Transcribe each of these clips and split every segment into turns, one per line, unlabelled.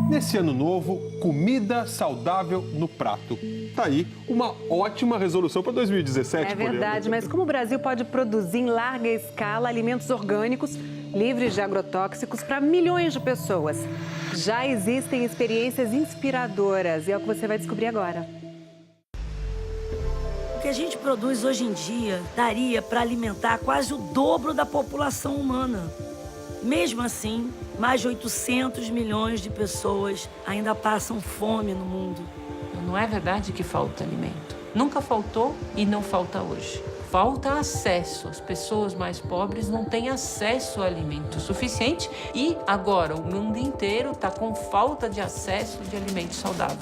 Nesse ano novo, comida saudável no prato. Tá aí uma ótima resolução para 2017.
É verdade, mas como o Brasil pode produzir em larga escala alimentos orgânicos livres de agrotóxicos para milhões de pessoas? Já existem experiências inspiradoras e é o que você vai descobrir agora.
O que a gente produz hoje em dia daria para alimentar quase o dobro da população humana. Mesmo assim, mais de 800 milhões de pessoas ainda passam fome no mundo.
Não é verdade que falta alimento. Nunca faltou e não falta hoje. Falta acesso. As pessoas mais pobres não têm acesso a alimento suficiente e agora o mundo inteiro está com falta de acesso de alimento saudável.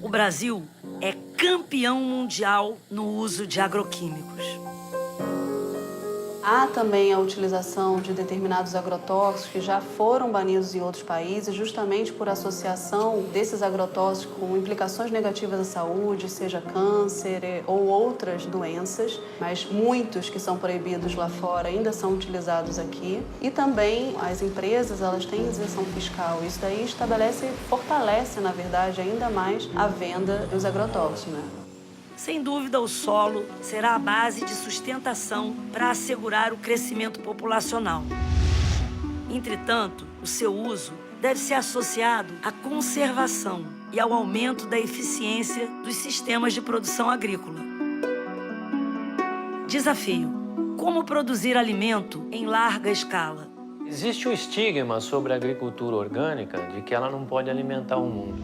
O Brasil é campeão mundial no uso de agroquímicos.
Há também a utilização de determinados agrotóxicos que já foram banidos em outros países, justamente por associação desses agrotóxicos com implicações negativas à saúde, seja câncer ou outras doenças, mas muitos que são proibidos lá fora ainda são utilizados aqui. E também as empresas, elas têm isenção fiscal. Isso daí estabelece e fortalece, na verdade, ainda mais a venda dos agrotóxicos, né?
Sem dúvida, o solo será a base de sustentação para assegurar o crescimento populacional. Entretanto, o seu uso deve ser associado à conservação e ao aumento da eficiência dos sistemas de produção agrícola. Desafio: como produzir alimento em larga escala?
Existe um estigma sobre a agricultura orgânica de que ela não pode alimentar o mundo.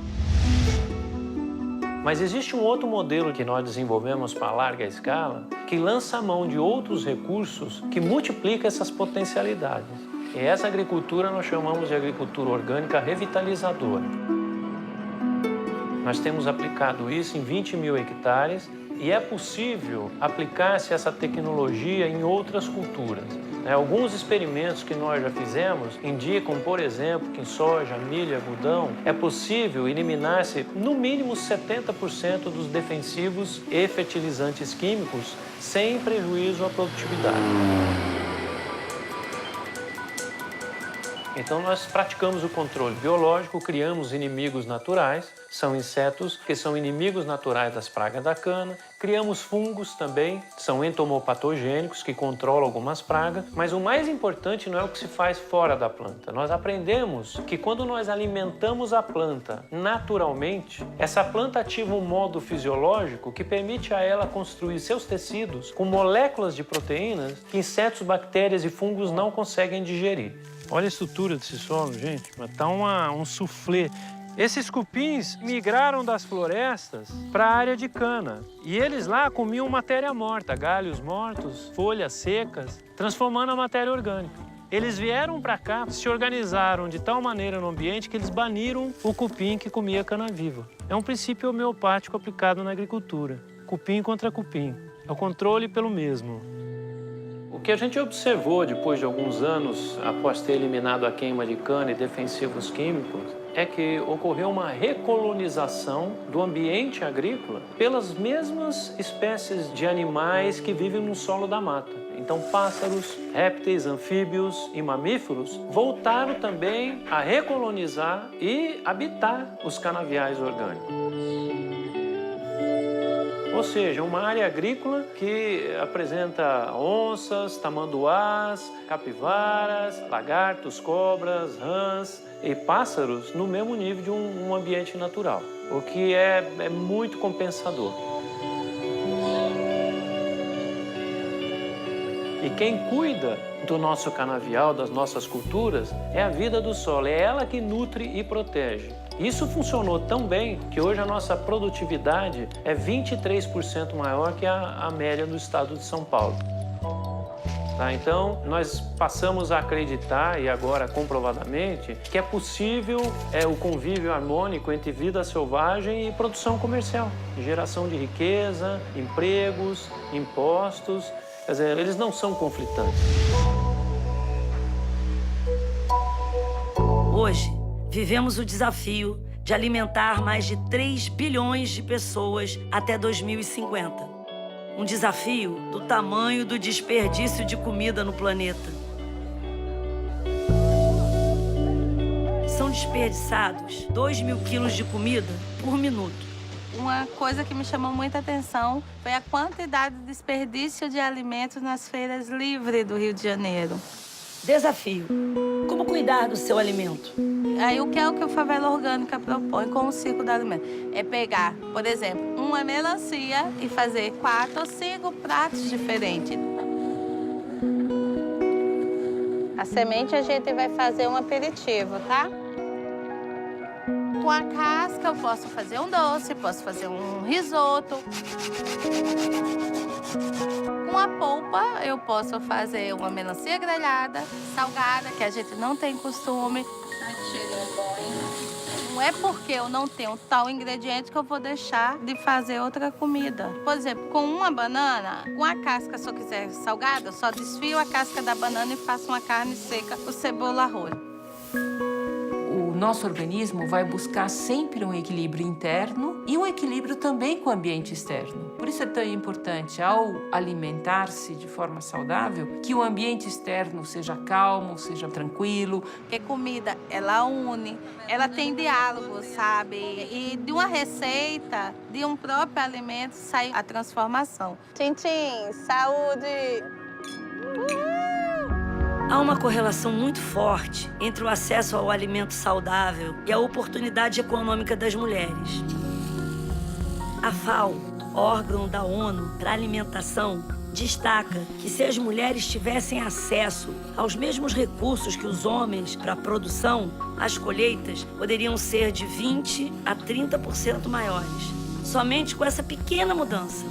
Mas existe um outro modelo que nós desenvolvemos para larga escala que lança a mão de outros recursos que multiplica essas potencialidades. E essa agricultura nós chamamos de agricultura orgânica revitalizadora. Nós temos aplicado isso em 20 mil hectares e é possível aplicar-se essa tecnologia em outras culturas. Alguns experimentos que nós já fizemos indicam, por exemplo, que em soja, milho e algodão é possível eliminar-se no mínimo 70% dos defensivos e fertilizantes químicos sem prejuízo à produtividade. Então nós praticamos o controle biológico, criamos inimigos naturais, são insetos que são inimigos naturais das pragas da cana, criamos fungos também, são entomopatogênicos que controlam algumas pragas, mas o mais importante não é o que se faz fora da planta. Nós aprendemos que quando nós alimentamos a planta naturalmente, essa planta ativa um modo fisiológico que permite a ela construir seus tecidos com moléculas de proteínas que insetos, bactérias e fungos não conseguem digerir. Olha a estrutura desse solo, gente. Está um soufflé. Esses cupins migraram das florestas para a área de cana. E eles lá comiam matéria morta, galhos mortos, folhas secas, transformando a matéria orgânica. Eles vieram para cá, se organizaram de tal maneira no ambiente que eles baniram o cupim que comia cana viva. É um princípio homeopático aplicado na agricultura. Cupim contra cupim. É o controle pelo mesmo. O que a gente observou depois de alguns anos, após ter eliminado a queima de cana e defensivos químicos, é que ocorreu uma recolonização do ambiente agrícola pelas mesmas espécies de animais que vivem no solo da mata. Então, pássaros, répteis, anfíbios e mamíferos voltaram também a recolonizar e habitar os canaviais orgânicos. Ou seja, uma área agrícola que apresenta onças, tamanduás, capivaras, lagartos, cobras, rãs e pássaros no mesmo nível de um ambiente natural, o que é muito compensador. E quem cuida do nosso canavial, das nossas culturas, é a vida do solo, é ela que nutre e protege. Isso funcionou tão bem que hoje a nossa produtividade é 23% maior que a média do estado de São Paulo. Tá? Então, nós passamos a acreditar, e agora comprovadamente, que é possível o convívio harmônico entre vida selvagem e produção comercial, geração de riqueza, empregos, impostos. Quer dizer, eles não são conflitantes.
Hoje, vivemos o desafio de alimentar mais de 3 bilhões de pessoas até 2050. Um desafio do tamanho do desperdício de comida no planeta. São desperdiçados 2.000 quilos de comida por minuto.
Uma coisa que me chamou muita atenção foi a quantidade de desperdício de alimentos nas feiras livres do Rio de Janeiro.
Desafio. Como cuidar do seu alimento?
Aí o que é o que o Favela Orgânica propõe com o ciclo do alimento? É pegar, por exemplo, uma melancia e fazer 4 ou 5 pratos diferentes. A semente a gente vai fazer um aperitivo, tá? Com a casca eu posso fazer um doce, posso fazer um risoto. Com a polpa eu posso fazer uma melancia grelhada, salgada, que a gente não tem costume. Não é porque eu não tenho tal ingrediente que eu vou deixar de fazer outra comida. Por exemplo, com uma banana, com a casca, se eu quiser salgada, eu só desfio a casca da banana e faço uma carne seca com cebola e arroz.
O nosso organismo vai buscar sempre um equilíbrio interno e um equilíbrio também com o ambiente externo. Por isso é tão importante, ao alimentar-se de forma saudável, que o ambiente externo seja calmo, seja tranquilo.
Porque comida, ela une, ela tem diálogo, sabe? E de uma receita, de um próprio alimento, sai a transformação. Tchim-tchim, saúde!
Há uma correlação muito forte entre o acesso ao alimento saudável e a oportunidade econômica das mulheres. A FAO, órgão da ONU para a alimentação, destaca que se as mulheres tivessem acesso aos mesmos recursos que os homens para a produção, as colheitas poderiam ser de 20% a 30% maiores. Somente com essa pequena mudança.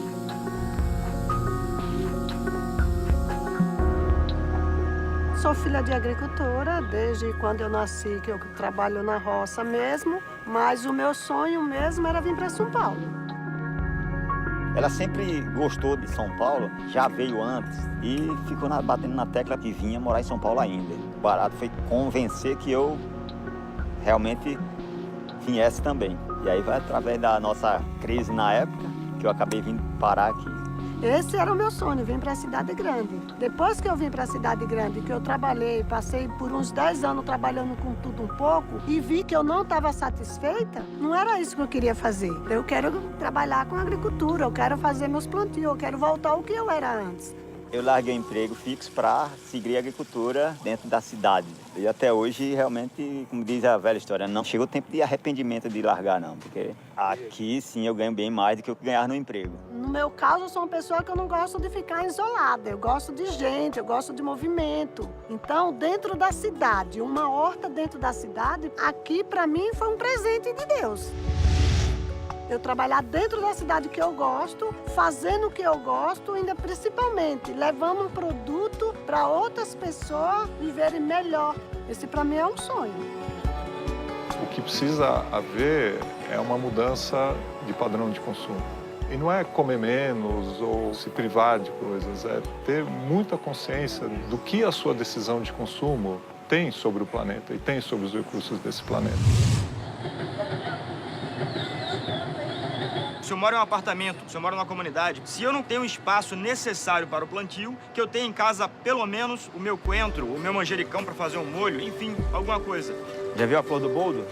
Sou filha de agricultora, desde quando eu nasci, que eu trabalho na roça mesmo, mas o meu sonho mesmo era vir para São Paulo.
Ela sempre gostou de São Paulo, já veio antes e ficou batendo na tecla que vinha morar em São Paulo ainda. O barato foi convencer que eu realmente viesse também. E aí vai através da nossa crise na época, que eu acabei vindo parar aqui.
Esse era o meu sonho, vir para a cidade grande. Depois que eu vim para a cidade grande, que eu trabalhei, passei por uns 10 anos trabalhando com tudo um pouco e vi que eu não estava satisfeita, não era isso que eu queria fazer. Eu quero trabalhar com agricultura, eu quero fazer meus plantios, eu quero voltar ao que eu era antes.
Eu larguei o emprego fixo para seguir a agricultura dentro da cidade. E até hoje, realmente, como diz a velha história, não chegou o tempo de arrependimento de largar, não. Porque aqui, sim, eu ganho bem mais do que eu ganhar no emprego.
No meu caso, eu sou uma pessoa que eu não gosto de ficar isolada. Eu gosto de gente, eu gosto de movimento. Então, dentro da cidade, uma horta dentro da cidade, aqui, para mim, foi um presente de Deus. Eu trabalhar dentro da cidade que eu gosto, fazendo o que eu gosto, ainda principalmente levando um produto para outras pessoas viverem melhor. Esse para mim é um sonho.
O que precisa haver é uma mudança de padrão de consumo. E não é comer menos ou se privar de coisas, é ter muita consciência do que a sua decisão de consumo tem sobre o planeta e tem sobre os recursos desse planeta.
Se eu moro em um apartamento, se eu moro numa comunidade, se eu não tenho o espaço necessário para o plantio, que eu tenha em casa pelo menos o meu coentro, o meu manjericão para fazer um molho, enfim, alguma coisa.
Já viu a flor do boldo?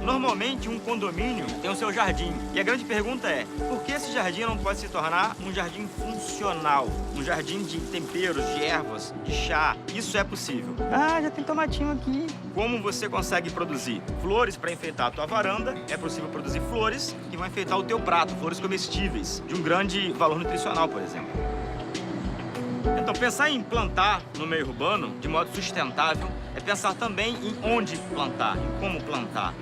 Normalmente, um condomínio tem o seu jardim. E a grande pergunta é, por que esse jardim não pode se tornar um jardim funcional? Um jardim de temperos, de ervas, de chá. Isso é possível.
Ah, já tem tomatinho aqui.
Como você consegue produzir flores para enfeitar a tua varanda? É possível produzir flores que vão enfeitar o teu prato, flores comestíveis, de um grande valor nutricional, por exemplo. Então, pensar em plantar no meio urbano, de modo sustentável, é pensar também em onde plantar, em como plantar.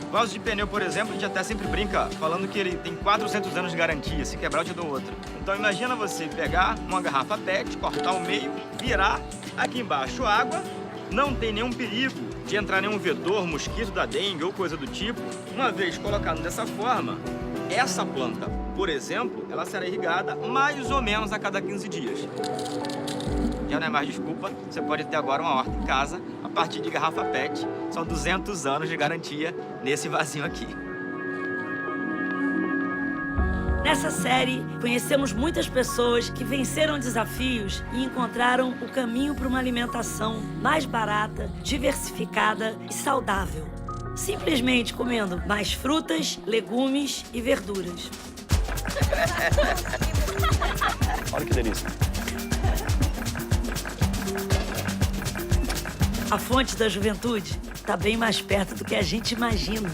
O vaso de pneu, por exemplo, a gente até sempre brinca falando que ele tem 400 anos de garantia, se quebrar eu te dou outro. Então imagina você pegar uma garrafa PET, cortar o meio, virar, aqui embaixo água, não tem nenhum perigo de entrar nenhum vedor, mosquito da dengue ou coisa do tipo. Uma vez colocado dessa forma, essa planta, por exemplo, ela será irrigada mais ou menos a cada 15 dias. já não é mais desculpa. Você pode ter agora uma horta em casa a partir de garrafa PET. São 200 anos de garantia nesse vasinho aqui.
Nessa série, conhecemos muitas pessoas que venceram desafios e encontraram o caminho para uma alimentação mais barata, diversificada e saudável. Simplesmente comendo mais frutas, legumes e verduras.
Olha que delícia.
A fonte da juventude está bem mais perto do que a gente imagina.